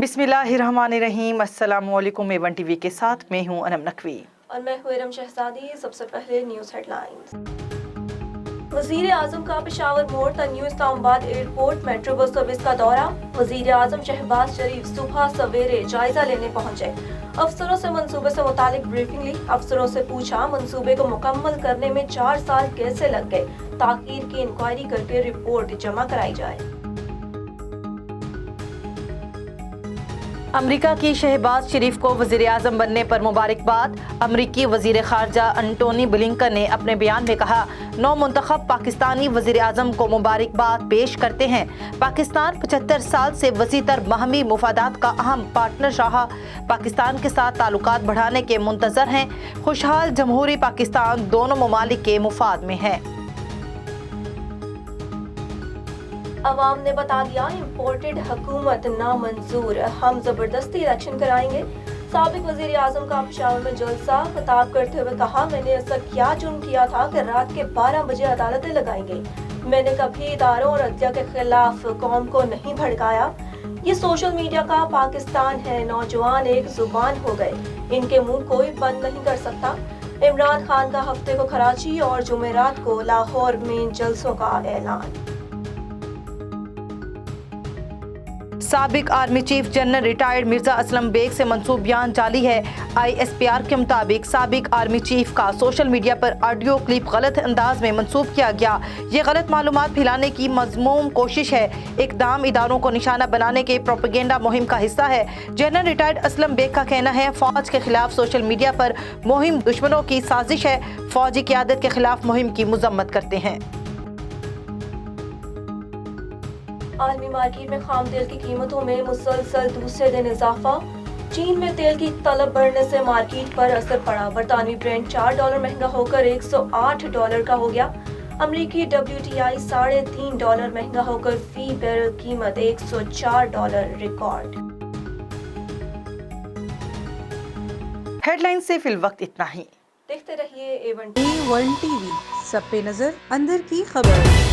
बिस्मिल्लाहिर्रहमानिर्रहीम। अस्सलामुअलैकुम। A1 TV के साथ मैं हूं अनम नकवी और मैं हूं इरम शहजादी। सबसे पहले न्यूज़ हेडलाइंस। वज़ीर आज़म का पेशावर मोड़ तक new Islamabad airport metro bus service का दौरा। वज़ीर आज़म शहबाज शरीफ सुबह सवेरे जायजा लेने पहुंचे। अफसरों से मंसूबे से मुतालिक ब्रीफिंग ली। अफसरों से पूछा मंसूबे को मुकम्मल करने में 4 साल कैसे लग गए। ताकीर की इंक्वायरी करके रिपोर्ट जमा कराई जाए। अमरीका की शहबाज शरीफ को वज़ीर आज़म बनने पर मुबारकबाद। अमरीकी वज़ीर ख़ारजा एंटोनी ब्लिंकन ने अपने बयान में कहा, नौ मुंतखब पाकिस्तानी वज़ीर आज़म को मुबारकबाद पेश करते हैं। पाकिस्तान 75 साल से वसीतर बाहमी मुफादात का अहम पार्टनर रहा। पाकिस्तान के साथ ताल्लुकात बढ़ाने के मुंतज़र हैं। खुशहाल जमहूरी पाकिस्तान दोनों ममालिक के मुफाद में है। अवाम ने बता दिया इम्पोर्टेड हुकूमत नामंजूर, हम जबरदस्ती इलेक्शन कराएंगे। साबिक वजीर आजम का पेशावर में जलसा खिताब करते हुए कहा, मैंने ऐसा क्या जुर्म किया था कि रात के 12 बजे अदालतें लगाई गई। मैंने कभी इदारों और अदलिया के खिलाफ कौम को नहीं भड़काया। ये सोशल मीडिया का पाकिस्तान है, नौजवान एक जुबान हो गए, इनके मुंह कोई बंद नहीं कर सकता। इमरान खान का हफ्ते को कराची और जुमेरात को लाहौर में जलसों का ऐलान। साबिक army chief general retired Mirza Aslam Beg से मंसूब बयान जारी है। ISPR के मुताबिक साबिक आर्मी चीफ का सोशल मीडिया पर ऑडियो क्लिप गलत अंदाज में मंसूब किया गया। ये गलत मालूमात फैलाने की मज़मूम कोशिश है। इक़दाम इदारों को निशाना बनाने के प्रोपेगेंडा मुहिम का हिस्सा है। जनरल रिटायर्ड असलम बेग का कहना है, फौज के खिलाफ सोशल मीडिया पर मुहिम दुश्मनों की साजिश है। फौजी क़यादत के खिलाफ मुहिम की मजम्मत करते हैं। आलमी मार्केट में खाम तेल की कीमतों में मुसलसल दूसरे दिन इजाफा। चीन में तेल की तलब बढ़ने से मार्केट पर असर पड़ा। बरतानवी ब्रेंट $4 महंगा होकर $108 का हो गया। अमरीकी WTI $3.5 महंगा होकर फी बैरल कीमत $104 रिकॉर्ड। हेडलाइन से फिल वक्त इतना ही। देखते रहिए A1 टीवी, सब पे नजर, अंदर की खबर।